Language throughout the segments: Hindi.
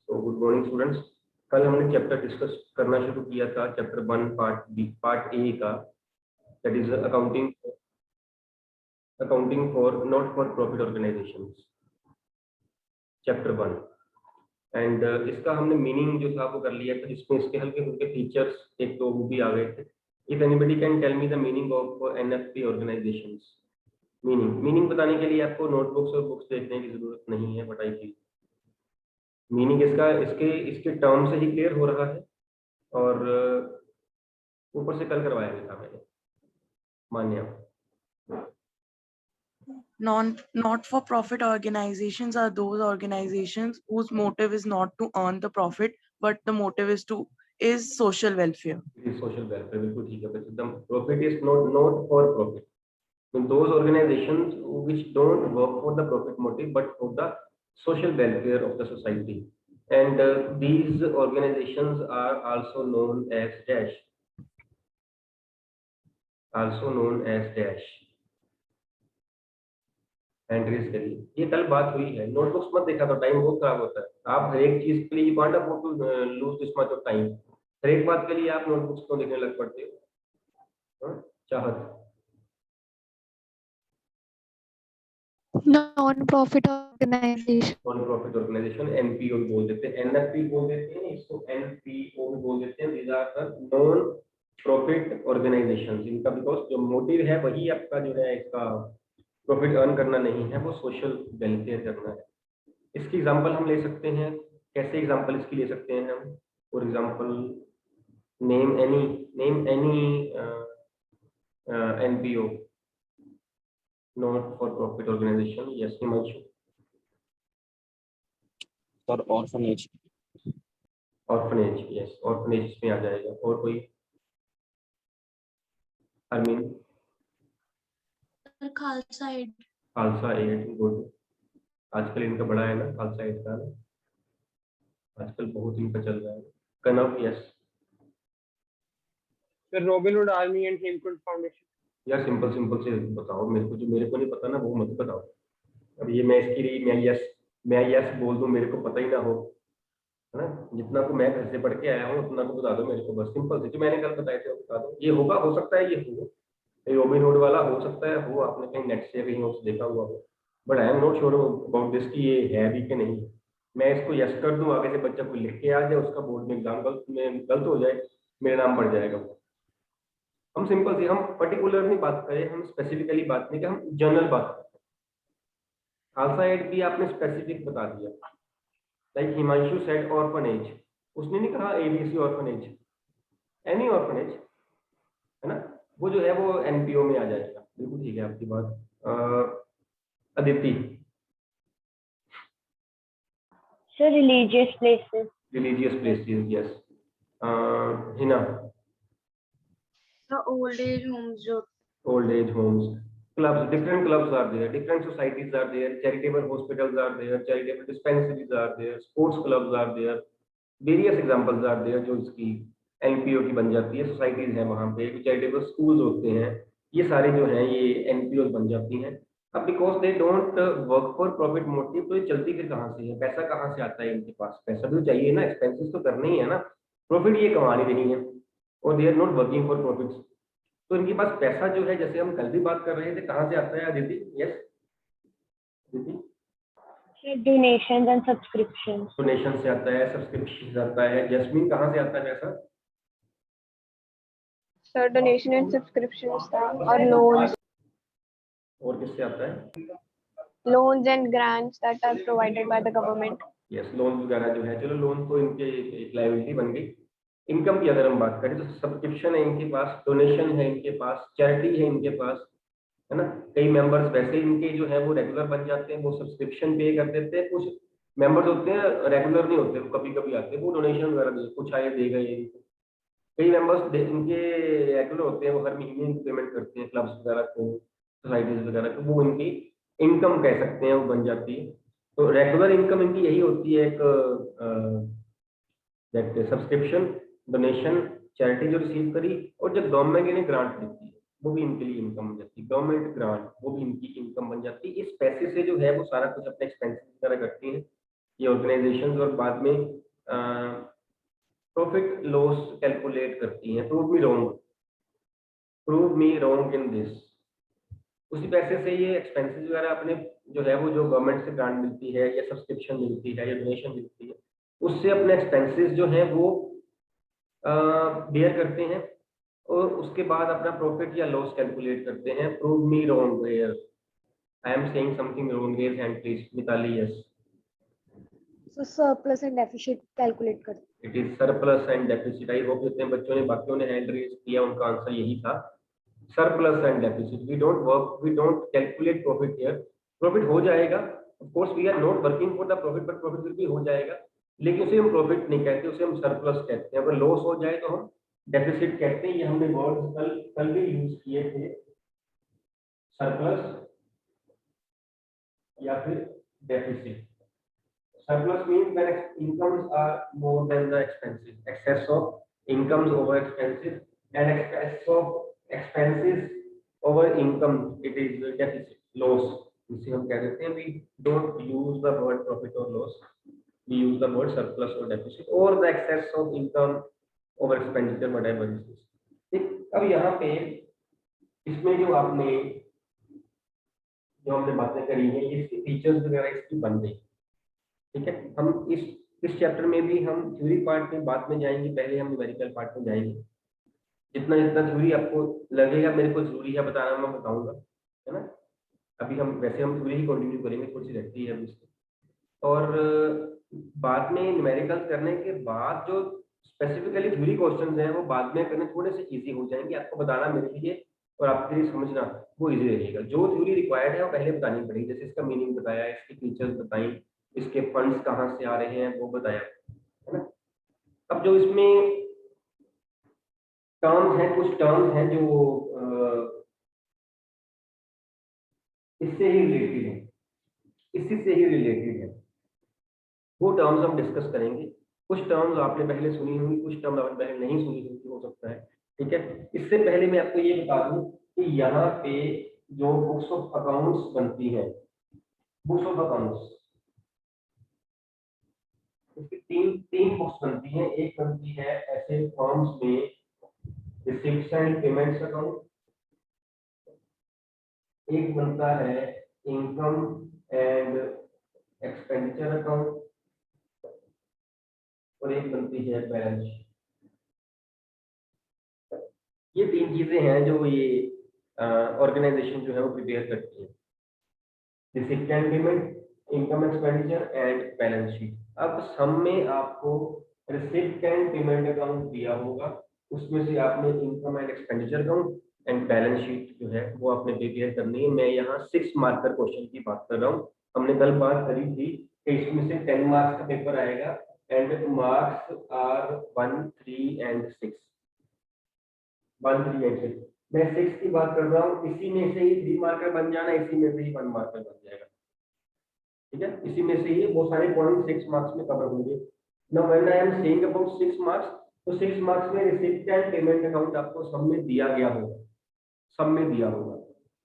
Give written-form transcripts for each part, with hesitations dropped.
तो गुड मॉर्निंग स्टूडेंट्स। कल हमने चैप्टर डिस्कस करना शुरू किया था, चैप्टर 1 पार्ट ए का, that is accounting for not for profit organisations, chapter 1। And इसका हमने मीनिंग जो था वो कर लिया था, जिसमें इसके हल्के फुल्के फीचर्स एक तो वो भी आ गए थे। If anybody can tell me the meaning of NFP organisations. Meaning बताने के लिए आपको नोटबुक्स और बुक्स देखने की जरूरत नहीं है, बट आई फील मीनिंग इसका इसके इसके टर्म से ही क्लियर हो रहा है, और ऊपर से कल करवाया गया था मैंने मान्या। Not-for-profit organizations are those organizations whose motive is not to earn the profit, but the motive is social welfare. It is social welfare, बिल्कुल ठीक है। But the profit is not for profit. So those organizations which don't work for the profit motive but for the social welfare of the society, and these organizations are also known as dash. Entries के लिए ये कल बात हुई है। नोटबुक्स मत देखा तो टाइम बहुत खराब होता है। आप हर एक चीज के लिए want afford to lose this much of time. हर एक बात के लिए आप नोटबुक्स को देखने लग पड़ते हो। चाहत नॉन प्रॉफिट ऑर्गेनाइजेशन एनपीओ बोल देते हैं, एनएफपी बोल देते हैं, इसको एनपीओ भी बोल देते हैं। These are the non profit organisations. इनका बिकॉज जो मोटिव है वही आपका जो है इसका प्रॉफिट अर्न करना नहीं है, वो सोशल वेलफेयर करना है। इसकी एग्जांपल हम ले सकते हैं। कैसे एग्जांपल इसकी ले सकते हैं हम? For example name any NPO, not for profit organisation. Yes Himanshu. और ऑर्फनेज, यस ऑर्फनेज इसमें आ जाएगा। और कोई? अरमीन? खालसा एड। गुड। आजकल इनका बड़ा है ना खालसा एड का, आजकल बहुत इनका चल रहा है। कनव? Yes sir Robinhood army and Hemkunt foundation. यार सिंपल से बताओ मेरे को, जो मेरे को नहीं पता ना वो मत बताओ। अब ये मैं इसके लिए मैं यस बोल दूं, मेरे को पता ही ना हो, है ना। जितना को मैं घर से पढ़ के आया हूँ उतना को बता दो मेरे को, बस सिंपल से जो मैंने कल बताए थे वो बता दो। ये होगा, हो सकता है ये हो, रॉबिनहुड वाला हो सकता है हो, आपने कहीं नेट से कहीं और देखा हुआ हो, but I am not sure about this कि ये है भी कि नहीं। मैं इसको यस कर दूं, आगे से बच्चा कोई लिख के आ जाए, उसका बोर्ड में एग्जाम गलत हो जाए, मेरा नाम बढ़ जाएगा वो। हम सिंपल सी, हम पर्टिकुलर नहीं बात करें, हम स्पेसिफिकली बात नहीं, कि हम जनरल बात करते हैं। खालसा एड भी आपने स्पेसिफिक बता दिया, लाइक हिमांशु सेड ऑर्फनेज, उसने नहीं कहा एबीसी ऑर्फनेज, एनी ऑर्फनेज, है ना, वो जो है वो एनपीओ में आ जाएगा। बिल्कुल ठीक है आपकी बात। Aditi? Sir religious places, yes. Hina? The old age homes. Clubs, different clubs are there, different societies are there, charitable hospitals are there, charitable dispensaries are there, sports clubs are there, various examples are there जो इसकी एनपीओ की बन जाती है। सोसाइटीज हैं वहाँ पे, चैरिटेबल स्कूल्स होते हैं, ये सारे जो हैं ये एनपीओ बन जाती हैं। अब because they don't work for profit motive, तो ये चलती फिर कहाँ से है? पैसा कहाँ से आता है इनके पास? पैसा भी तो चाहिए ना, एक्सपेंसेस तो करने ही है ना, प्रॉफिट ये कमा नहीं रही है, और they are not working for profit, तो इनके पास पैसा जो है, जैसे हम कल भी बात कर रहे थे, कहाँ से आता है अदिति? यस दीदी? Donations and subscriptions. डोनेशन से आता है, सब्सक्रिप्शन से आता है। जस्मीन, कहाँ से आता है पैसा? सर डोनेशन एंड सब्सक्रिप्शंस था, और लोन्स। और किससे आता है? Loans and grants that are provided by the government. Yes, loan वगैरह जो है, चलो लोन तो इनके एक लायबिलिटी बन गई। इनकम की अगर हम बात करें तो सब्सक्रिप्शन है इनके पास, डोनेशन है इनके पास, चैरिटी है इनके पास, है ना। कई मेंबर्स वैसे इनके जो है वो रेगुलर बन जाते हैं, वो सब्सक्रिप्शन पे कर देते हैं। कुछ मेंबर्स होते हैं रेगुलर नहीं होते, वो कभी कभी आते हैं, वो डोनेशन वगैरह दे, कुछ आए दे गए। कई मेंबर्स इनके रेगुलर होते हैं, वो हर महीने इनको पेमेंट करते हैं, क्लब्स वगैरह को, सोसाइटीज वगैरह को, वो इनकी इनकम कह सकते हैं, वो बन जाती है। तो रेगुलर इनकम इनकी यही होती है, एक सब्सक्रिप्शन, डोनेशन, चैरिटी जो रिसीव करी, और जब गवर्नमेंट इन्हें ग्रांट देती है वो भी इनके लिए इनकम बन जाती है। गवर्नमेंट ग्रांट वो भी इनकी इनकम बन जाती है। इस पैसे से जो है वो सारा कुछ अपने एक्सपेंसेस वगैरह करती है, ये ऑर्गेनाइजेशंस, और बाद में प्रॉफिट लॉस कैलकुलेट करती हैं। Prove me wrong in this. उसी पैसे से ये एक्सपेंसेस वगैरह अपने जो है वो जो गवर्नमेंट से ग्रांट मिलती है या सब्सक्रिप्शन मिलती है या डोनेशन मिलती है, उससे अपने एक्सपेंसेस जो हैं वो बेयर करते हैं और उसके बाद अपना प्रॉफिट या लॉस कैलकुलेट करते हैं। Prove me wrong where I am saying something wrong, raise hand please. Mitali yes. So surplus and deficit calculate करते it is surplus and deficit. I hope जितने बच्चों ने बाकियों ने हैंड रेज किया उनका आंसर यही था, surplus and deficit. We don't calculate profit here. Profit हो जाएगा, of course we are not working for the profit, but profit भी हो जाएगा, लेकिन उसे हम प्रॉफिट नहीं कहते, उसे हम सरप्लस कहते हैं। अगर लॉस हो जाए तो हम डेफिसिट कहते हैं। ये हमने वर्ड कल भी यूज किए थे, सरप्लस या फिर deficit. Surplus means when incomes are more than the expenses, excess of incomes over expenses, and excess of expenses over income, it is deficit, loss. इसे हम कह देते हैं, we don't use the word profit or loss, we use the word surplus or deficit or the excess of income over expenditure, whatever it is. ठीक, अब यहाँ पे इसमें जो हमने बातें करी हैं, इसकी फीचर्स वगैरह इसकी बन गई। ठीक है, हम इस चैप्टर में भी हम थ्योरी पार्ट में बाद में जाएंगे, पहले हम न्यूमेरिकल पार्ट में जाएंगे। जितना थ्योरी आपको लगेगा मेरे को जरूरी है बताना, मैं बताऊंगा, है ना। अभी हम थ्योरी ही कंटिन्यू करेंगे, थोड़ी सी रहती है अभी इसकी। और बाद में न्यूमेरिकल करने के बाद जो स्पेसिफिकली थ्योरी क्वेश्चंस हैं वो बाद में करने थोड़े से इजी हो जाएंगे। आपको बताना मेरे लिए और आपके लिए समझना वो इजी रहेगा। जो थ्योरी रिक्वायर्ड है वो पहले बतानी पड़ेगी, जैसे इसका मीनिंग बताया, इसकी फीचर्स बताई, इसके फंड्स कहाँ से आ रहे हैं वो बताया, है ना। अब जो इसमें टर्म्स हैं, कुछ टर्म्स हैं जो इससे ही रिलेटेड है, इसी से ही रिलेटेड है, वो टर्म्स हम डिस्कस करेंगे। कुछ टर्म्स आपने पहले सुनी होंगी, कुछ टर्म्स आपने पहले नहीं सुनी होंगी, हो सकता है। ठीक है, इससे पहले मैं आपको ये बता दूं कि यहाँ पे जो बुक्स ऑफ अकाउंट्स बनती हैं, बुक्स ऑफ अकाउंट्स उसकी तीन बुक्स बनती हैं। एक बनती है ऐसे फॉर्म्स में रिसीप्ट्स एंड पेमेंट्स अकाउंट, एक बनता है इनकम एंड एक्सपेंडिचर अकाउंट, और एक बनती है बैलेंस शीट। ये तीन चीजें हैं जो ये ऑर्गेनाइजेशन जो है वो प्रिपेयर करती है, receipt and payment, income expenditure and balance sheet. अब सम में आपको रिसीप्ट एंड पेमेंट अकाउंट दिया होगा, उसमें से आपने income and expenditure account and balance sheet जो है वो आपने प्रिपेयर करनी है। मैं यहाँ 6 मार्कर क्वेश्चन की बात कर रहा हूँ। हमने कल बात करी थी कि इसमें से 10 मार्क्स का पेपर आएगा and marks are 1, 3 and 6। 1, 3 and 6 मैं 6 की बात कर रहा हूँ। इसी में से ही 3 मार्कर बन जाना, इसी में से ही 1 मार्कर बन जाएगा। ठीक है, इसी में से ही बहुत सारे पॉइंट 6 मार्क्स में कवर होंगे। Now when I am saying about 6 marks, तो 6 मार्क्स में रिसीप्ट एंड पेमेंट अकाउंट आपको सब में दिया गया होगा, सब में दिया होगा।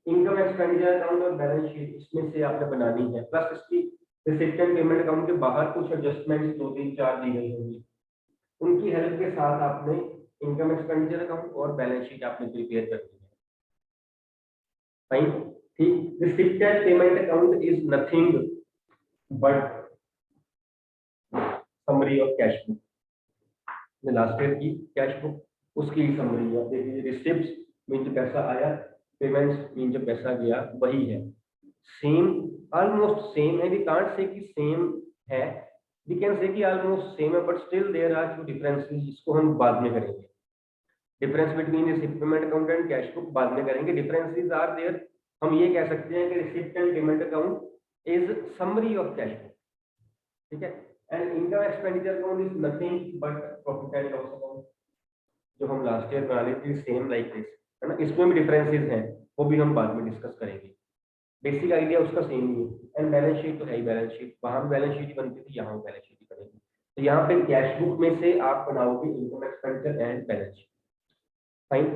इनकम एक्सपेंडिचर अकाउंट और बैलेंस शीट इसमें से आपने बनानी है, प्लस इसकी रिसीप्ट एंड पेमेंट अकाउंट के बाहर कुछ एडजस्टमेंट्स 2, 3, 4 दी गई होंगी, उनकी हेल्प के साथ आपने इनकम एक्सपेंडिचर अकाउंट और बैलेंस शीट आपने प्रिपेयर करनी है। फाइन, ठीक। Receipt and payment account is nothing but summary of cash book. Last year की कैश बुक उसकी समरी है। देखिए, रिसिप्ट्स मीन जो पैसा आया, पेमेंट्स मीन जो पैसा गया, वही है। सेम, ऑलमोस्ट सेम है। वी कांट से कि सेम है, वी कैन से कि ऑलमोस्ट सेम है, but still there are few differences. इसको हम बाद में करेंगे। Difference between receipt payment account and cash book बाद में करेंगे। Differences are there. हम ये कह सकते हैं कि receipt and payment account is summary of cash book, ठीक है, and income expenditure account is nothing but profit and loss account, जो हम लास्ट ईयर बना ली थी, सेम लाइक दिस, है ना। इसमें भी डिफरेंसेस हैं, वो भी हम बाद में डिस्कस करेंगे। बेसिक आइडिया उसका सेम ही है। एंड बैलेंस शीट तो है ही, बैलेंस शीट वहां बैलेंस शीट ही बनती थी, यहाँ बैलेंस शीट ही बनेगी। तो यहाँ पे कैश बुक में से आप बनाओगे income expenditure and balance sheet. Fine,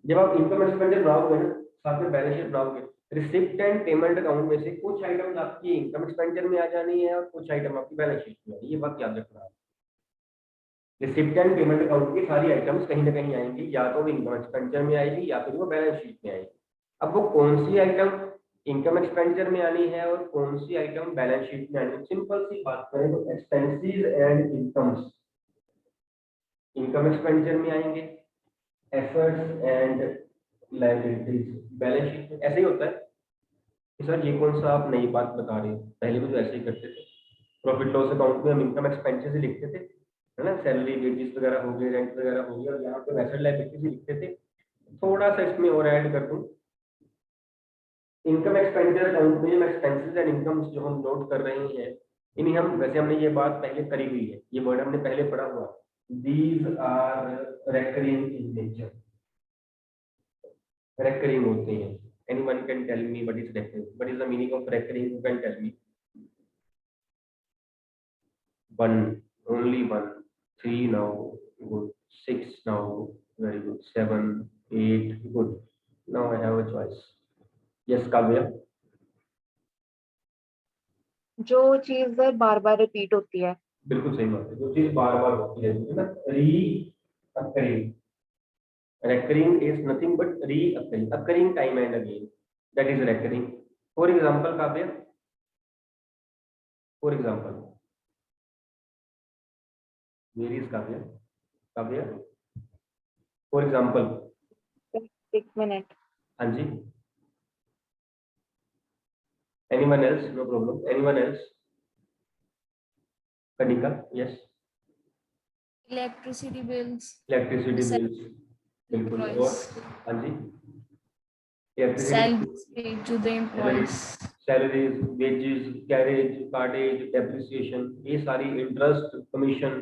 जब आप इनकम एक्सपेंडिचर बनाओगे ना, साथ में बैलेंस शीट बनाओगे, रिसिप्ट एंड पेमेंट अकाउंट में से कुछ आइटम्स आपकी इनकम एक्सपेंडिचर में आ जानी है और कुछ आइटम आपकी बैलेंस शीट में, ये बात याद रखना है। रिसिप्ट एंड पेमेंट अकाउंट की सारी आइटम्स कहीं ना कहीं आएंगी, या तो वो इनकम एक्सपेंडिचर में आएगी या फिर वो बैलेंस शीट में आएगी। अब वो कौन सी आइटम इनकम एक्सपेंडिचर में आनी है और कौन सी आइटम बैलेंस शीट में आनी है, सिंपल सी बात करें तो expenses and incomes income expenditure में आएंगे, assets and liabilities balance sheet में। ऐसे ही होता है कि सर ये कौन सा आप नई बात बता रहे हो, पहले भी तो ऐसे ही करते थे। प्रॉफिट लॉस अकाउंट में हम इनकम एक्सपेंडिचर से लिखते थे, है ना, सैलरी वेजेस वगैरह हो गए, रेंट वगैरह हो गया, और यहाँ पे एसेट लायबिलिटी से लिखते थे। थोड़ा सा इसमें और ऐड कर दूं, इनकम एक्सपेंडिचर अकाउंट में एक्सपेंसेस एंड इनकम्स जो हम नोट कर रहे हैं, इन्हीं हम वैसे हमने ये बात पहले करी हुई है, ये वर्ड हमने पहले पढ़ा हुआ, these are recurring in nature, recurring होते हैं। Anyone can tell me what is recurring, what is the meaning of recurring, you can tell me. One, only one, 3 now, good, 6 now, very good, 7, 8, good. Now I have a choice. Yes, Kavya. जो चीज बार बार रिपीट होती है। बिल्कुल सही बात है, जो चीज बार बार होती है ना, री-अकरिंग। Recurring is nothing but re-occurring, occurring time and again. That is recurring. For example, Kavya. For example, where is Kavya? Kavya. For example. एक मिनट। हाँ जी. Anyone else? No problem. Anyone else? Kanika. Yes. Electricity bills. Electricity bills. बिल्कुल। और हाँ जी, Salaries paid to the employees. Salaries, wages, carriage, cartage, depreciation, ये सारी, interest, commission,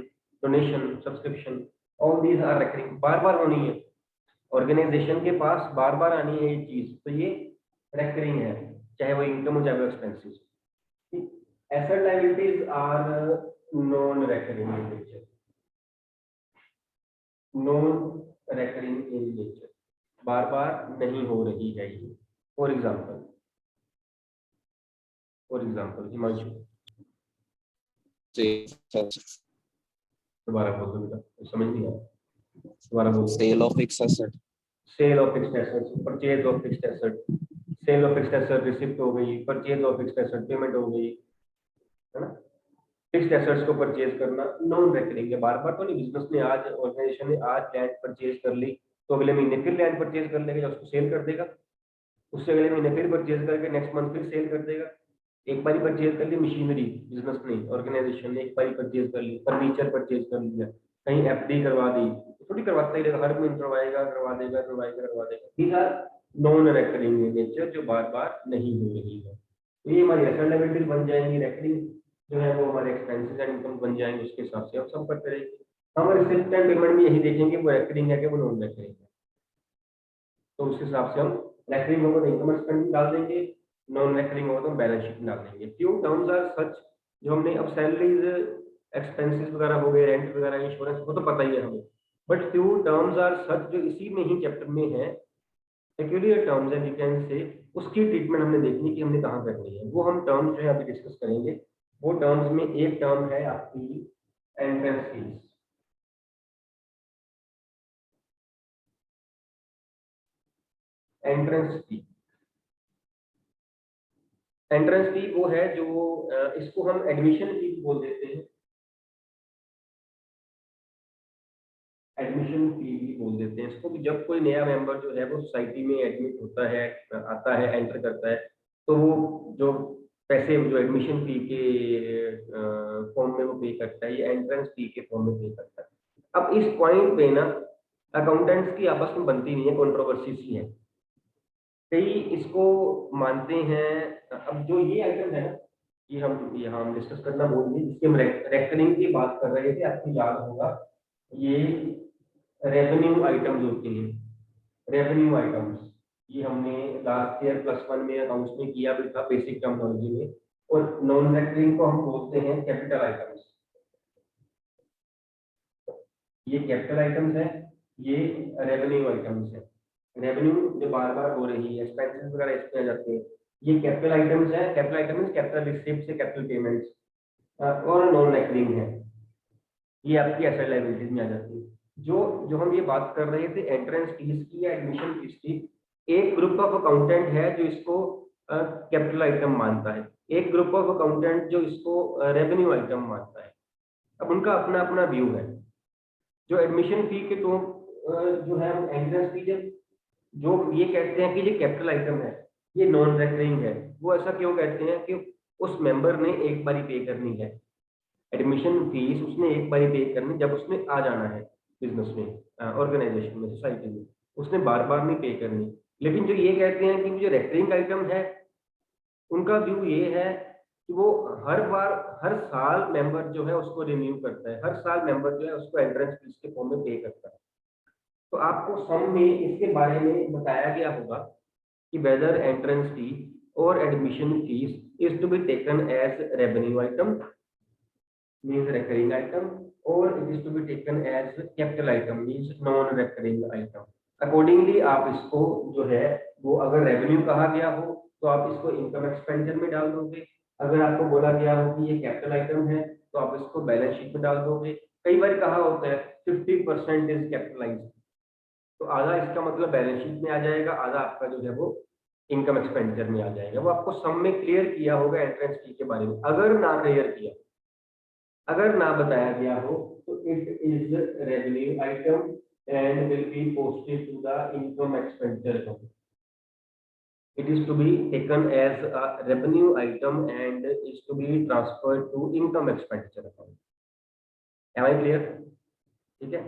donation, subscription, all these are recurring, बार बार होनी है, ऑर्गेनाइजेशन के पास बार बार आनी है ये चीज, तो ये रिकरिंग है, चाहे वो इनकम हो चाहे वो expenses. Asset liabilities are non recurring in nature, non recurring in nature, बार बार नहीं हो रही है ये। फॉर एग्जांपल हिमांशु, दोबारा बोल दो बेटा, समझ नहीं आया, दोबारा बोल। Sale of fixed asset. Sale of fixed assets, purchase of fixed asset, sale of fixed asset receipt हो गई, purchase of fixed asset payment हो गई, है ना। फिक्स्ड एसेट्स को परचेज करना नॉन रिकरिंग है, बार बार तो नहीं। बिजनेस ने आज, ऑर्गेनाइजेशन ने आज लैंड परचेज कर ली, तो अगले महीने फिर लैंड परचेज कर लेगा, उसको सेल कर देगा, उससे अगले महीने फिर परचेज करके नेक्स्ट मंथ फिर सेल कर देगा। एक बार परचेज कर ली मशीनरी, बिजनेस ने, ऑर्गेनाइजेशन ने एक बार परचेज कर ली, फर्नीचर परचेज कर लिया, कहीं एफडी करवा दी, थोड़ी करवाता ही रहेगा, हर महीने करवा देगा। These are non recurring in nature, जो बार बार नहीं हो रही है। तो ये हमारी एसेट लायबिलिटी बन जाएंगी, रिकरिंग जो है वो हमारे एक्सपेंसेस एंड इनकम बन जाएंगे, उसके हिसाब से हम सब करते रहेंगे। हम रिसिप्ट एंड पेमेंट में यही देखेंगे वो रिकरिंग है कि वो नॉन रिकरिंग है, तो उस हिसाब से हम रिकरिंग होगा तो इनकम एक्सपेंस डाल देंगे, नॉन रिकरिंग होगा तो हम बैलेंस शीट में डाल देंगे। फ्यू टर्म्स आर सच, जो हमने अब सैलरीज, एक्सपेंसेस वगैरह हो गए, रेंट वगैरह, इंश्योरेंस, वो तो पता ही है हमें, but few terms are such जो इसी में ही चैप्टर में है, पेक्यूलियर टर्म्स है, वी कैन से, उसकी ट्रीटमेंट हमने देखनी कि हमने कहाँ करनी है, वो हम टर्म्स जो है अभी डिस्कस करेंगे। वो टर्म्स में एक टर्म है आपकी entrance fees. Entrance fee, entrance fee वो है जो इसको हम एडमिशन फी बोल देते हैं, एडमिशन फी भी बोल देते हैं इसको, कि जब कोई नया मेंबर जो है वो सोसाइटी में एडमिट होता है, आता है, एंटर करता है, तो वो जो पैसे जो एडमिशन फी के फॉर्म में वो पे करता है, ये एंट्रेंस फी के फॉर्म में पे करता है। अब इस पॉइंट पे ना अकाउंटेंट्स की आपस में बनती नहीं है, कंट्रोवर्सी सी है, कई इसको मानते हैं। अब जो ये आइटम है ना, ये हम यहाँ हम डिस्कस करना भूल गए, जिसकी हम रेकरिंग की बात कर रहे थे, आपको याद होगा, ये रेवेन्यू आइटम्स होते हैं, रेवेन्यू आइटम्स, ये हमने लास्ट ईयर +1 में अकाउंट्स में किया भी था, बेसिक टर्मिनोलॉजी में, और नॉन रेकरिंग को हम बोलते हैं कैपिटल आइटम्स। ये कैपिटल आइटम्स है, ये रेवेन्यू आइटम्स है। रेवेन्यू जो बार बार हो रही है, एक्सपेंसेस वगैरह इसमें आ जाते हैं। ये कैपिटल आइटम्स है, कैपिटल आइटम्स कैपिटल रिसीप्ट से कैपिटल पेमेंट्स और नॉन रेकरिंग है, ये आपकी एसेट लायबिलिटीज में आ जाती है। जो जो हम ये बात कर रहे थे एंट्रेंस फीस की या एडमिशन फीस की, एक ग्रुप ऑफ अकाउंटेंट है जो इसको कैपिटल आइटम मानता है, एक ग्रुप ऑफ अकाउंटेंट जो इसको रेवेन्यू आइटम मानता है। अब उनका अपना अपना व्यू है। जो एडमिशन फी के तो जो है एंट्रेंस फी जो ये कहते हैं कि ये कैपिटल आइटम है, ये नॉन रेकरिंग है, वो ऐसा क्यों कहते हैं कि उस मेंबर ने एक बारी पे करनी है एडमिशन फीस, उसने एक बारी पे करनी जब उसने आ जाना है बिजनेस में, ऑर्गेनाइजेशन में, सोसाइटी में, उसने बार बार नहीं पे करनी। लेकिन जो ये कहते हैं कि जो रेकरिंग आइटम है, उनका व्यू ये है कि वो हर बार हर साल मेंबर जो है उसको रिन्यू करता है, हर साल मेंबर जो है उसको एंट्रेंस फीस के फॉर्म में पे करता है। तो आपको सम में इसके बारे में बताया गया होगा कि वेदर एंट्रेंस फी और admission fees is to be taken as revenue item means recurring item or it is to be taken as capital item means non recurring item। Accordingly आप इसको जो है वो अगर रेवेन्यू कहा गया हो तो आप इसको इनकम एक्सपेंडिचर में डाल दोगे, अगर आपको बोला गया हो कि ये कैपिटल आइटम है तो आप इसको बैलेंस शीट में डाल दोगे। कई बार कहा होता है 50% इज कैपिटलाइज्ड, तो आधा इसका मतलब बैलेंस शीट में आ जाएगा, आधा आपका जो है वो इनकम एक्सपेंडिचर में आ जाएगा। वो आपको सम में क्लियर किया होगा एंट्रेंस फी के बारे में। अगर ना क्लियर किया, अगर ना बताया गया हो तो it is revenue item and will be posted to the income expenditure account. It is to be taken as a revenue item and is to be transferred to income expenditure account. Am I clear? ठीक है,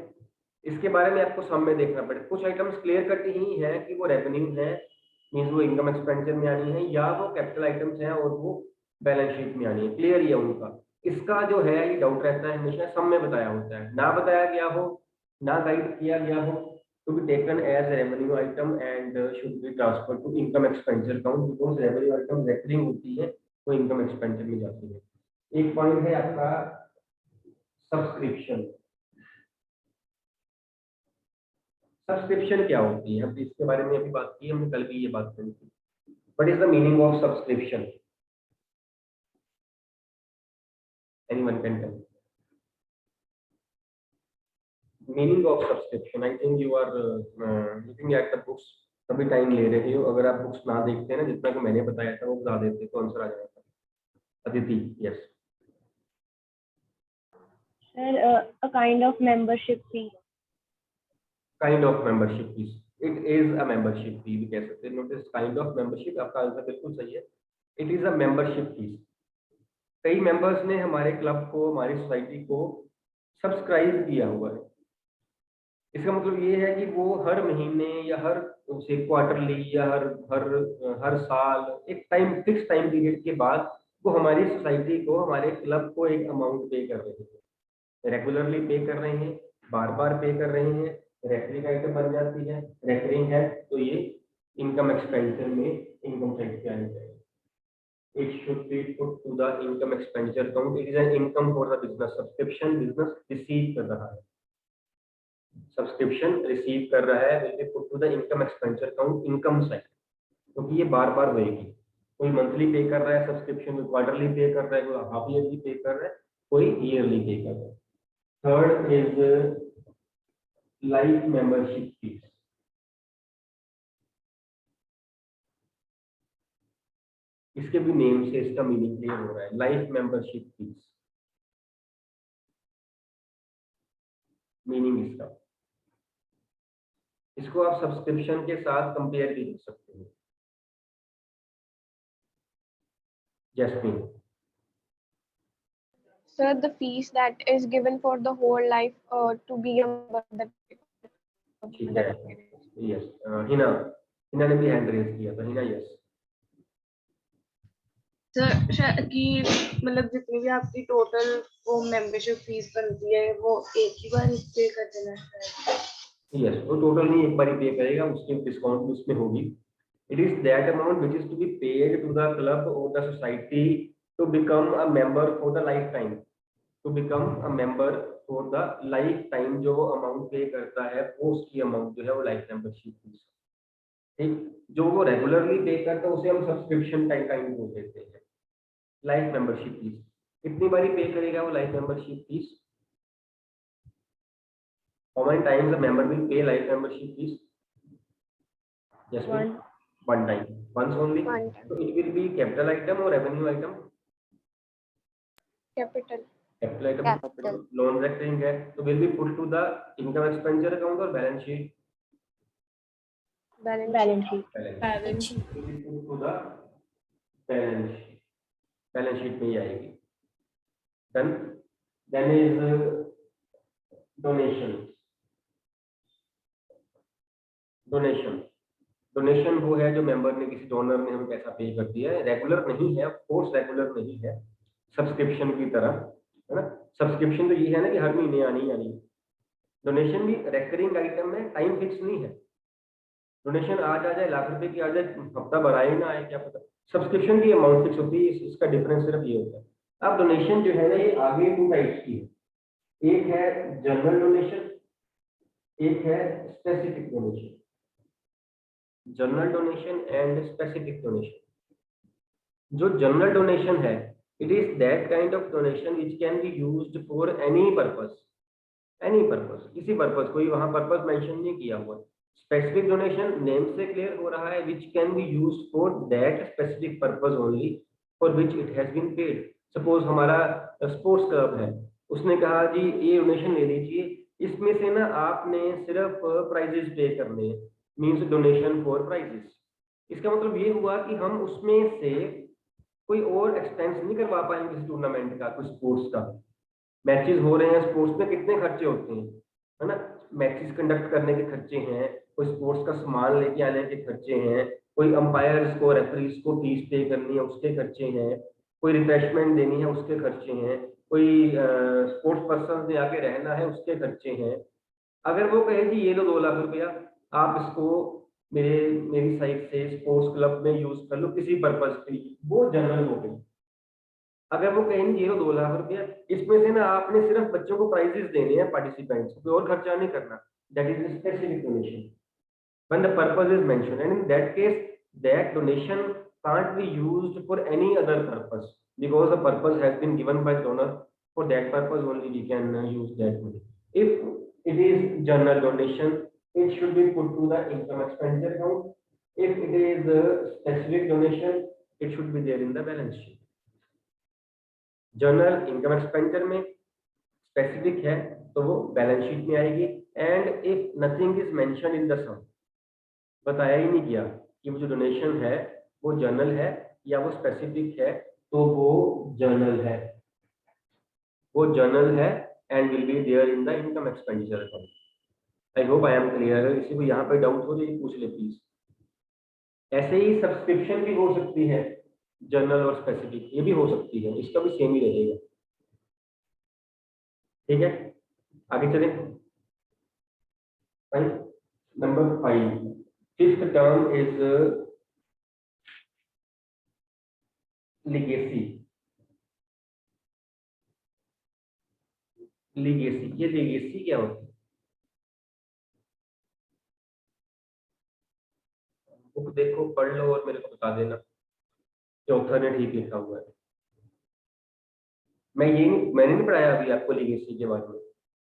इसके बारे में आपको सम में देखना पड़ेगा। कुछ आइटम्स क्लियर कट ही है कि वो रेवेन्यू है मीन्स वो इनकम एक्सपेंडिचर में आनी है, या वो कैपिटल आइटम्स हैं और वो बैलेंस शीट में आनी है, क्लियर ही है उनका। इसका जो है ये डाउट रहता है हमेशा, सम में बताया होता है, ना बताया गया हो, ना गाइड किया गया हो to be taken as revenue item and should be transferred to income expenditure account because revenue item recurring होती है, वो income expenditure में जाती है। एक पॉइंट है आपका सब्सक्रिप्शन। सब्सक्रिप्शन क्या होती है, हमने इसके बारे में अभी बात की, हमने कल भी ये बात करी थी। What is the meaning of subscription? Anyone can tell? Meaning of subscription, I think you are looking at the books, कभी टाइम ले रहे हो। अगर आप बुक्स ना देखते हैं ना, जितना को मैंने बताया था वो बता देते तो आंसर आ जाएगा। Aditi, yes. Sir, a kind of membership fee. Kind of membership fees, it is a membership fee भी कह सकते हैं। नोटिस काइंड ऑफ मेंबरशिप, आपका आंसर बिल्कुल सही है, it is a membership fees. कई मेंबर्स ने हमारे क्लब को, हमारी सोसाइटी को सब्सक्राइब किया हुआ है। इसका मतलब ये है कि वो हर महीने या हर से क्वार्टरली या हर साल एक टाइम फिक्स टाइम पीरियड के बाद वो हमारी सोसाइटी को, हमारे क्लब को एक अमाउंट पे कर रहे हैं, रेगुलरली पे कर रहे हैं, बार बार पे कर रहे हैं, रेकरिंग आइटम बन जाती है, रेकरिंग है तो ये इनकम एक्सपेंडिचर में इनकम साइड पे आनी चाहिए। It should be put to the income expenditure account. It is an income for the business. Subscription business receive कर रहा है, सब्सक्रिप्शन रिसीव कर रहा है, will be put to the income expenditure account, income side, क्योंकि ये बार बार होएगी। कोई मंथली पे कर रहा है सब्सक्रिप्शन, कोई क्वार्टरली पे कर रहा है, कोई हाफ ईयरली पे कर रहा है, कोई ईयरली पे कर रहा है। Third is life membership fees. इसके भी नेम से इसका मीनिंग क्लियर हो रहा है, लाइफ मेंबरशिप फीस। मीनिंग इसको आप सब्सक्रिप्शन के साथ कंपेयर भी कर सकते हो। Jasmine, Sir, the fees that is given for the whole life to be a member of the ठीक है, यस। हिना ने भी हैंड रेज किया था, हिना यस। सर शायद कि मतलब जितनी भी आपकी टोटल वो मेंबरशिप फीस बनती है वो एक ही बार पे कर देना है। यस, वो टोटल नहीं एक बार पे करेगा, उसकी डिस्काउंट उसमें होगी। It is that amount which is to be paid to the club और the society to become a member for the life time. To become a member for the life time जो वो अमाउंट पे करता है वो उसकी अमाउंट जो है वो लाइफ मेंबरशिप फीस। ठीक, जो वो रेगुलरली पे करता है उसे हम सब्सक्रिप्शन टाइप काइंड बोल देते हैं। लाइफ मेंबरशिप फीस, कितनी बारी पे करेगा वो life membership fees? How many times a member will pay life membership fees? Yes, One. one time, once only. One time. So it will be capital item or revenue item? Capital. Capital item. Capital. Loan recurring है, so will be put to the income expenditure account or balance sheet? Balance sheet. Balance sheet. Will be put to the balance sheet. Balance sheet में ही आएगी. Then is donation. डोनेशन वो है जो मेंबर ने किसी डोनर ने हमें पैसा पे कर दिया है, रेगुलर नहीं है, ऑफ कोर्स रेगुलर नहीं है, सब्सक्रिप्शन की तरह, है ना। सब्सक्रिप्शन तो ये है ना कि हर महीने आनी आनी। डोनेशन भी रेकरिंग आइटम है, टाइम फिक्स नहीं है। डोनेशन आज आ जाए, लाख रुपए की आ जाए, हफ्ता भर आए ना आए क्या पता। सब्सक्रिप्शन की अमाउंट फिक्स होती है, इसका डिफरेंस सिर्फ ये होता है। अब डोनेशन जो है ना ये आगे 2 टाइप्स की है, एक है जनरल डोनेशन, एक है specific donation. General donation and specific donation. जो जनरल डोनेशन है, it is that kind of donation which can be used for any purpose, किसी पर्पस, कोई वहां पर्पस मेंशन नहीं किया हुआ। स्पेसिफिक डोनेशन नेम से क्लियर हो रहा है, which can be used for that specific purpose only for which it has been paid. Suppose हमारा स्पोर्ट्स क्लब है, उसने कहा जी ये डोनेशन ले लीजिए, इसमें से ना आपने सिर्फ प्राइजेस पे करने हैं, मीन्स डोनेशन फॉर प्राइजेस। इसका मतलब ये हुआ कि हम उसमें से कोई और एक्सपेंस नहीं करवा पाएंगे किसी टूर्नामेंट का, कोई स्पोर्ट्स का। मैचेस हो रहे हैं स्पोर्ट्स में, कितने खर्चे होते हैं, है ना। मैचेस कंडक्ट करने के खर्चे हैं, कोई स्पोर्ट्स का सामान लेके आने के खर्चे हैं, कोई अंपायर्स को, रेफरीज को फीस पे करनी है उसके खर्चे हैं, कोई रिफ्रेशमेंट देनी है उसके खर्चे हैं, कोई स्पोर्ट्स पर्सन से आके रहना है उसके खर्चे हैं। अगर वो कहे जी ये लो 2 लाख रुपया, आप इसको मेरी साइड से स्पोर्ट्स क्लब में यूज कर लो किसी पर्पज के लिए, वो जनरल हो गई। अगर वो कहेंगे ये 2 लाख रुपया, इसमें से ना आपने सिर्फ बच्चों को प्राइजेस देने हैं पार्टिसिपेंट्स को, कोई और खर्चा नहीं करना, that is specific donation when the purpose is mentioned, and in that case that donation can't be used for any other purpose because the purpose has been given by donor. For that purpose only we can use that money. If it is general donation, it should be put to the income expenditure account. If it is specific donation, it should be there in the balance sheet. General income expenditure में, स्पेसिफिक है तो वो बैलेंस शीट में आएगी। And if nothing is mention in the sum, बताया ही नहीं गया कि वो जो डोनेशन है वो जनरल है या वो स्पेसिफिक है, तो वो जनरल है, and will be there in the income expenditure account. I hope I am clear. किसी को यहाँ पे डाउट हो तो ये पूछ ले प्लीज। ऐसे ही सब्सक्रिप्शन भी हो सकती है, जनरल और स्पेसिफिक, ये भी हो सकती है, इसका भी सेम ही रहेगा। ठीक है, आगे चले। Number 5, fifth term is legacy. ये लीगेसी क्या होती है? बुक देखो, पढ़ लो और मेरे को बता देना कि ऑथर ने ठीक लिखा हुआ है। मैंने नहीं पढ़ाया अभी आपको लीगेसी के बारे में,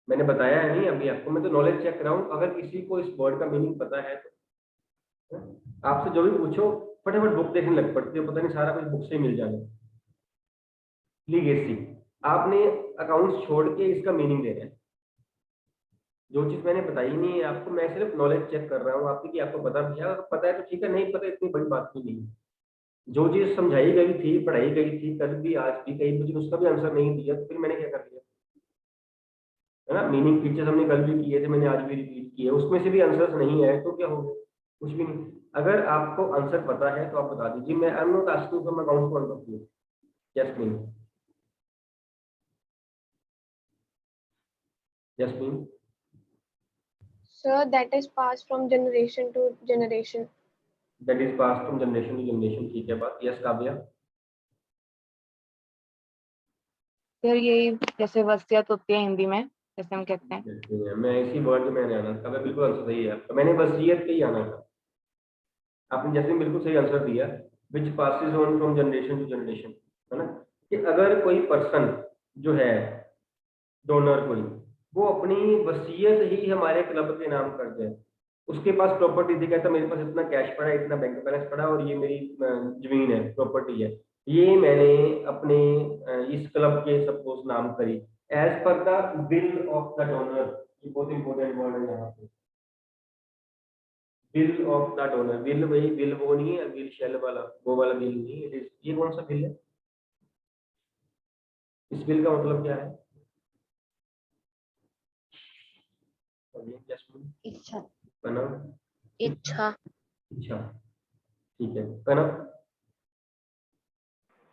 मैंने बताया नहीं अभी आपको, मैं तो नॉलेज चेक कर रहा हूँ। अगर किसी को इस वर्ड का मीनिंग पता है तो आपसे जो भी पूछो फटाफट बुक देखने लग पड़ती है, पता नहीं सारा कुछ बुक से ही मिल जाना। लीगेसी, आपने अकाउंट्स छोड़ के इसका मीनिंग देना है। जो चीज मैंने बताई नहीं है आपको, मैं सिर्फ नॉलेज चेक कर रहा हूँ आपकी कि आपको पता भी है, अगर पता है तो ठीक है, नहीं पता इतनी बड़ी बात भी नहीं है। जो चीज समझाई गई थी, पढ़ाई गई थी, कल भी आज भी, कई मुझे उसका भी आंसर नहीं दिया तो फिर मैंने क्या कर दिया, है ना। मीनिंग फीचर्स हमने कल भी किए थे, मैंने आज भी रिपीट किए, उसमें से भी आंसर्स नहीं आए तो क्या हो गया, कुछ भी नहीं। अगर आपको आंसर पता है तो आप बता दीजिए। मैं I am not asking from account point of view. Jasmine, Jasmine. Sir, that is passed from generation to generation. That is pass from generation to generation, ठीक है बात। यस काव्या। फिर ये जैसे वसीयत होती है हिंदी में, जैसे हम कहते हैं। मैं इसी वर्ड में मैंने आना था, बिल्कुल आंसर सही है आपका, मैंने वसीयत पे ही आना था। आपने जैसे बिल्कुल सही आंसर दिया, which passes on from generation to generation, है ना, कि अगर कोई पर्सन जो है डोनर कोई, वो अपनी वसीयत ही हमारे क्लब के नाम कर जाए, उसके पास प्रॉपर्टी थी, कहता मेरे पास इतना कैश पड़ा है, इतना बैंक बैलेंस पड़ा और ये मेरी जमीन है, प्रॉपर्टी है, ये मैंने अपने इस क्लब के सपोज नाम करी as per the will of the donor. ये बहुत इंपॉर्टेंट वर्ड है यहाँ पे, will of the donor. Will वही विल वो नहीं है, विल शेल वाला, वो वाला विल नहीं, इट इज, ये कौन सा विल है, इस विल का मतलब क्या है? इच्छा। कनव, इच्छा। इच्छा, ठीक है। कनव,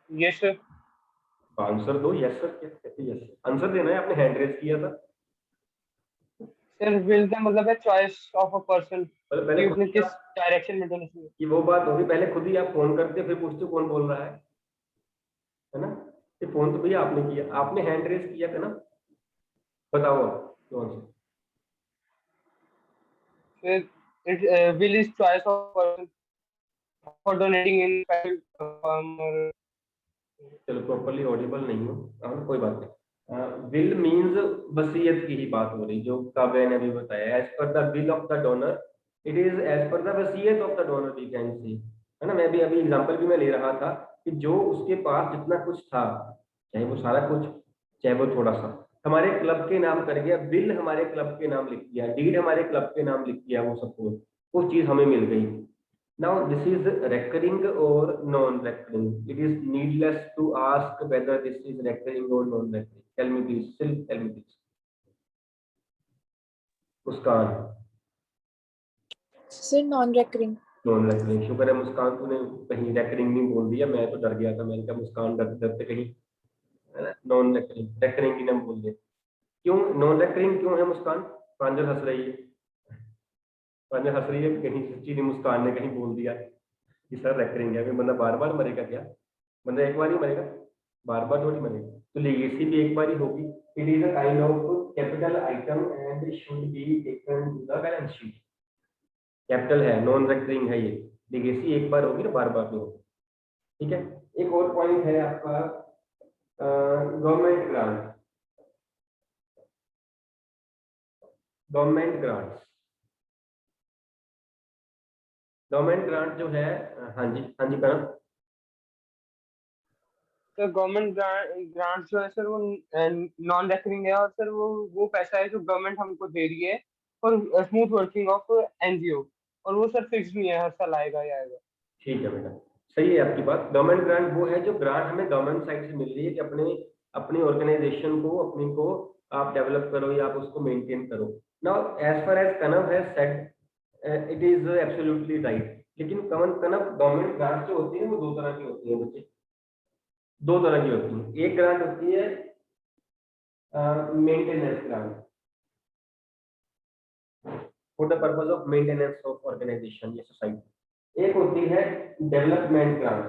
यस सर। आंसर दो, यस सर, क्या कहते हैं? यस आंसर देना है, आपने हैंड रेज किया था। सर विल का मतलब है चॉइस ऑफ अ पर्सन, पहले कि उसने खुद किस आप, डायरेक्शन में जाना चाहिए। ये वो बात होगी, पहले खुद ही आप फोन करते फिर पूछते कौन बोल रहा है ना? ये फोन तो भैया आपने किया, आपने हैंड रेज किया था ना, बताओ कौन सा? Sir it will is choice of person for donating in और चलो प्रॉपर्ली ऑडिबल नहीं हो, कोई बात नहीं। विल मींस वसीयत की ही बात हो रही, जो काव्या ने अभी बताया, as per the will of the donor, it is as per the वसीयत of the donor we can see, है ना। मैं भी अभी एग्जांपल भी मैं ले रहा था कि जो उसके पास जितना कुछ था, चाहे वो सारा कुछ चाहे वो थोड़ा सा, हमारे क्लब के नाम कर गया, विल हमारे क्लब के नाम लिख दिया, डीड हमारे क्लब के नाम लिख दिया, वो सपोज वो चीज हमें मिल गई। Now this is recurring or non-recurring. It is needless to ask whether this is recurring or non-recurring. Tell me please. Still tell me please. Muskan, sir non recurring. non-recurring। शुक्र है मुस्कान तूने कहीं recurring नहीं बोल दिया, मैं तो डर गया था, मैंने कहा मुस्कान डरते डरते कहीं, है ना, non-recurring, recurring ही ना बोल दिया। क्यों non-recurring क्यों है मुस्कान? प्रांजल हंस रही है, प्रांजल हंस रही है, कहीं सच्ची नहीं मुस्कान ने कहीं बोल दिया कि सर रेकरिंग है, बंदा बार बार मरेगा क्या? बंदा एक बार ही मरेगा, बार बार थोड़ी मरेगा। तो लेगेसी भी एक बार ही होगी। It is a kind of capital item and should be taken to the balance sheet. Capital है, नॉन रेकरिंग है ये, लेगेसी एक बार होगी ना, बार बार नहीं होगी। ठीक है, एक और पॉइंट है आपका government grant. Government grants, government grant जो है, हाँ जी करण। सर गवर्नमेंट ग्रांट जो है सर वो नॉन रेकरिंग है, और सर वो पैसा है जो गवर्नमेंट हमको दे रही है for smooth working of NGO, और वो सर फिक्स नहीं है, हर साल आएगा ही आएगा। ठीक है बेटा, सही है आपकी बात। गवर्नमेंट ग्रांट वो है जो ग्रांट हमें गवर्नमेंट साइड से मिल रही है कि अपने अपनी ऑर्गेनाइजेशन को, अपनी को आप डेवलप करो या आप उसको मेंटेन करो। Now as far as Kanav has said, it is absolutely right. लेकिन कनव गवर्नमेंट ग्रांट जो होती है वो दो तरह की होती है बच्चे, दो तरह की होती है। एक ग्रांट होती है maintenance grant, for the purpose of maintenance of organisation या सोसाइटी। एक होती है डेवलपमेंट ग्रांट।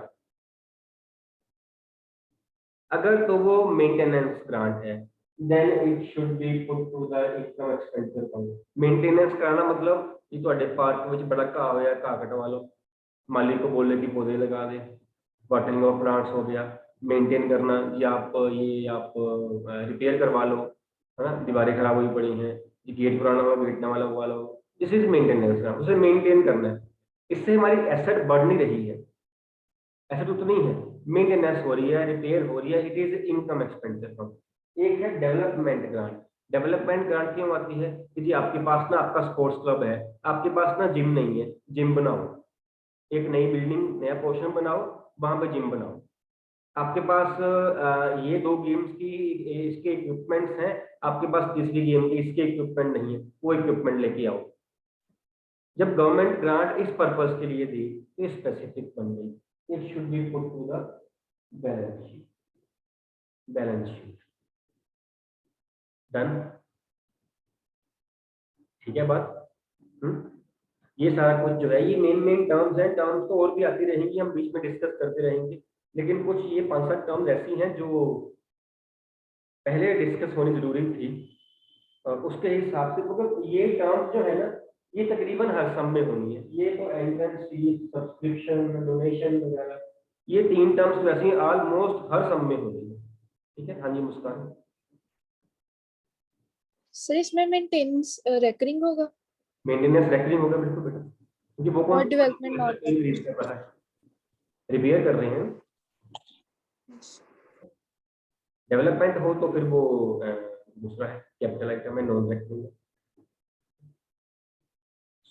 अगर तो वो मेंटेनेंस ग्रांट है, then it should be put to the income expenditure fund. Maintenance कराना मतलब ये ਤੁਹਾਡੇ पार्क ਵਿੱਚ बड़ा घाह होया, घाह कटवा लो, माली को बोले कि पौधे लगा दे, वाटरिंग ऑफ प्लांट्स हो गया, मेंटेन करना, या आप रिपेयर करवा लो, है ना, दीवारें खराब हुई पड़ी हैं, ये गेट पुराना हो, गेट नवा लगवा लो, दिस इज मेंटेनेंस का, उसे मेंटेन करना है। इससे हमारी एसेट बढ़ नहीं रही है, एसेट उतनी है, मेंटेनेंस हो रही है, रिपेयर हो रही है, it is income expenditure fund. एक है डेवलपमेंट ग्रांट। डेवलपमेंट ग्रांट क्यों आती है कि जी आपके पास ना, आपका स्पोर्ट्स क्लब है, आपके पास ना जिम नहीं है, जिम बनाओ, एक नई बिल्डिंग, नया पोर्शन बनाओ, वहां पे जिम बनाओ। आपके पास ये दो गेम्स की इसके इक्विपमेंट्स हैं, आपके पास तीसरी गेम की इसके इक्विपमेंट नहीं है, वो इक्विपमेंट लेके आओ। जब गवर्नमेंट ग्रांट इस पर्पस के लिए दी तो स्पेसिफिक बन गई, it should be put to the balance sheet. Balance sheet done, ठीक है बात। ये सारा कुछ जो है, ये मेन टर्म्स हैं। टर्म्स तो और भी आती रहेंगी, हम बीच में डिस्कस करते रहेंगे, लेकिन कुछ ये 5-7 टर्म्स ऐसी हैं जो पहले डिस्कस होनी जरूरी थी, और उसके हिसाब से मतलब ये टर्म्स जो है ना, ये तकरीबन हर सम में होनी है। ये तो एंट्रेंस फीस, सब्सक्रिप्शन, डोनेशन वगैरह, ये 3 टर्म्स वैसे ऑलमोस्ट हर सम में होनी है। ठीक है, हाँ जी मुस्कान। सर इसमें मेंटेनेंस रेकरिंग होगा मेंटेनेंस रेकरिंग होगा बिल्कुल बेटा, क्योंकि वो और कौन डेवलपमेंट नॉट रिलीज कर रहा है, रिपेयर कर रहे हैं। डेवलपमेंट हो तो फिर वो दूसरा है, कैपिटल आइटम है, नॉन रेकरिंग।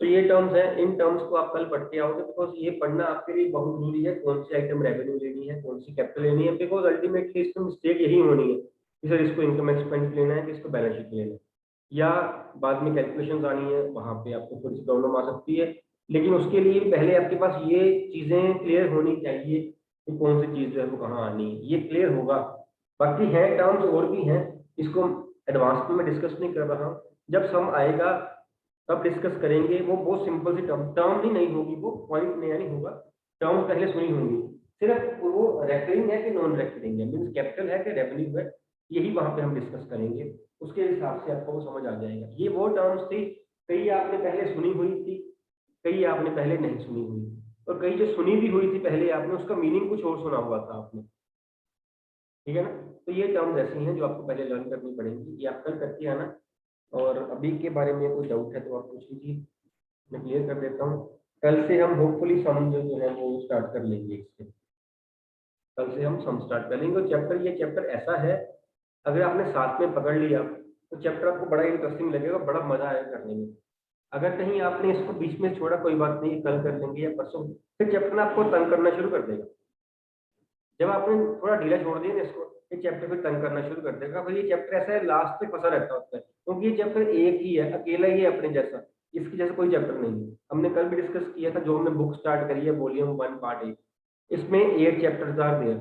तो ये टर्म्स हैं, इन टर्म्स को आप कल पढ़ के आओगे, बिकॉज ये पढ़ना आपके लिए बहुत जरूरी है, कौन सी आइटम रेवेन्यू लेनी है, कौन सी कैपिटल लेनी है, बिकॉज अल्टीमेटली इसमें मिस्टेक यही होनी है कि सर इसको इनकम एक्सपेंस लेना है कि इसको बैलेंस शीट लेना है, या बाद में कैलकुलेशंस आनी है, वहां पे आपको थोड़ी सी प्रॉब्लम आ सकती है। लेकिन उसके लिए पहले आपके पास ये चीजें क्लियर होनी चाहिए कि कौन सी चीज जो है वो कहाँ आनी है, ये क्लियर होगा। बाकी है टर्म्स और भी हैं, इसको एडवांस में मैं डिस्कस नहीं कर रहा हूँ, जब सम आएगा तब डिस्कस करेंगे। वो बहुत सिंपल सी टर्म ही नहीं होगी, वो पॉइंट नया नहीं होगा, टर्म पहले सुनी होंगी, सिर्फ वो रेकरिंग है कि नॉन रेकरिंग है, मीन्स कैपिटल है कि रेवेन्यू है, यही वहां पे हम डिस्कस करेंगे। उसके हिसाब से आपको वो समझ आ जाएगा। ये वो टर्म्स थी, कई आपने पहले सुनी हुई थी, कई आपने पहले नहीं सुनी हुई, और कई जो सुनी भी हुई थी पहले आपने, उसका मीनिंग कुछ और सुना हुआ था आपने। ठीक है ना, तो ये टर्म्स ऐसी हैं जो आपको पहले लर्न करनी पड़ेंगी, ये आप कल करके आना। और अभी के बारे में कोई डाउट है तो आप पूछ लीजिए, मैं क्लियर कर देता हूँ। कल से हम होपफुली सम जो है वो स्टार्ट कर लेंगे इससे, कल से हम सम स्टार्ट कर लेंगे। और चैप्टर, ये चैप्टर ऐसा है, अगर आपने साथ में पकड़ लिया तो चैप्टर आपको बड़ा इंटरेस्टिंग लगेगा, बड़ा मजा आएगा करने में। अगर कहीं आपने इसको बीच में छोड़ा, कोई बात नहीं, कल कर लेंगे या परसों, फिर चैप्टर आपको तंग करना शुरू कर देगा। जब आपने थोड़ा ढीला छोड़ दिया ना इसको, ये चैप्टर फिर तंग करना शुरू कर देगा। फिर ये चैप्टर ऐसा है, लास्ट तक फंसा रहता होता है, क्योंकि ये चैप्टर एक ही है, अकेला ही है अपने जैसा, इसके जैसा कोई चैप्टर नहीं है। हमने कल भी डिस्कस किया था, जो हमने बुक स्टार्ट करी है वॉल्यूम 1 पार्ट 8, इसमें 8 chapters are there.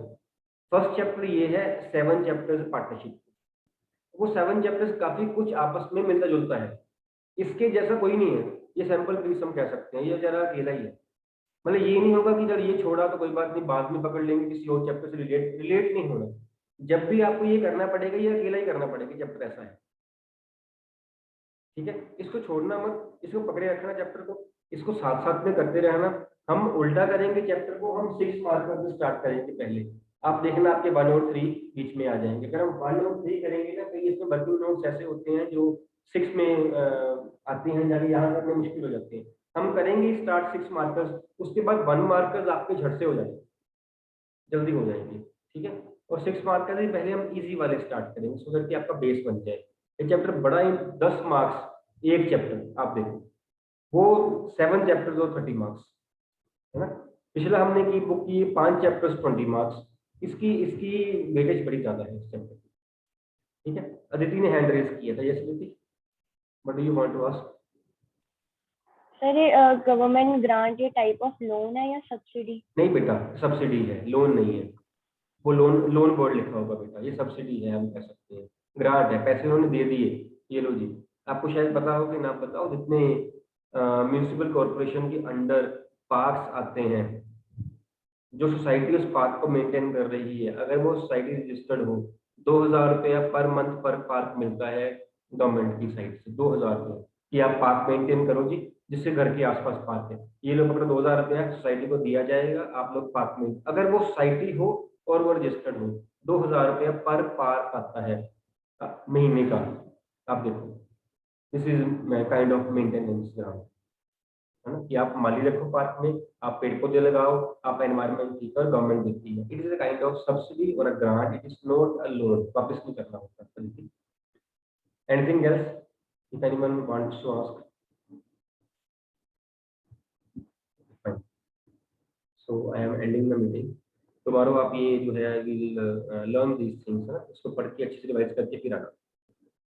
First chapter ये है 7 चैप्टर्स पार्टनरशिप, वो 7 चैप्टर्स काफी कुछ आपस में मिलता जुलता है, इसके जैसा कोई नहीं है। ये सैंपल पीस हम कह सकते हैं, ये जरा अकेला ही है। मतलब ये नहीं होगा कि जब ये छोड़ा तो कोई बात नहीं, बाद में पकड़ लेंगे, किसी और चैप्टर से रिलेट नहीं होना। जब भी आपको ये करना पड़ेगा, ये अकेला ही करना पड़ेगा, चैप्टर ऐसा है। ठीक है, इसको छोड़ना मत, इसको पकड़े रखना चैप्टर को, इसको साथ साथ में करते रहना। हम उल्टा करेंगे चैप्टर को, हम 6 मार्कर से स्टार्ट करेंगे पहले। आप देखना आपके 1 और 3 बीच में आ जाएंगे। अगर हम 1 और 3 करेंगे ना, तो इसमें वर्किंग नोट्स ऐसे होते हैं जो 6 में आते हैं, यानी यहाँ करने मुश्किल हो जाते हैं। हम करेंगे स्टार्ट 6 मार्कर्स, उसके बाद 1 मार्कर्स आपके झट से हो जाएंगे, जल्दी हो जाएंगे। ठीक है, और 6 मार्कर्स ही पहले हम इजी वाले स्टार्ट करेंगे, सो दैट कि आपका बेस बन जाए। ये चैप्टर बड़ा ही 10 मार्क्स एक चैप्टर, आप देखो वो 7 चैप्टर्स और 30 मार्क्स है ना। पिछला हमने की बुक की 5 चैप्टर्स 20 मार्क्स, इसकी इसकी वेटेज बड़ी ज्यादा है इस चैप्टर की। ठीक है, अदिति ने हैंड रेज किया था, yes Aditi, what do you want to ask? Sir ये गवर्नमेंट ग्रांट ये टाइप ऑफ लोन है या सब्सिडी? नहीं बेटा, सब्सिडी है, लोन नहीं है। वो लोन बोर्ड लिखा होगा बेटा, ये सब्सिडी है, हम कह सकते हैं। ग्रांट है, पैसे उन्होंने दे दिए, ये लो जी। आपको शायद पता हो कि ना पता हो, जितने म्यूनिसिपल कॉर्पोरेशन के अंडर पार्क्स आते हैं, जो सोसाइटी उस पार्क को मेंटेन कर रही है, अगर वो सोसाइटी रजिस्टर्ड हो, 2000 रुपया पर मंथ पर पार्क मिलता है गवर्नमेंट की साइड से। 2000 रुपया कि आप पार्क मेंटेन करो जी, जिससे घर के आसपास पार्क है, ये लोग पकड़ो 2000 रुपया सोसाइटी को दिया जाएगा, आप लोग पार्क में, अगर वो सोसाइटी हो और वो रजिस्टर्ड हो, 2000 रुपया पर पार्क आता है महीने का। आप देखो, this is kind of maintenance grant, है ना, कि आप माली रखो पार्क में, आप पेड़ पौधे लगाओ, आप एनवायरनमेंट ठीक और गवर्नमेंट देती है। It is a kind of subsidy और a grant, it is not a loan, वापस नहीं करना होता। Anything else if anyone wants to ask? So I am ending the meeting. tomorrow आप ये जो है विल लर्न दीज थिंग्स, है ना, इसको पढ़ के अच्छे से रिवाइज करके फिर आना।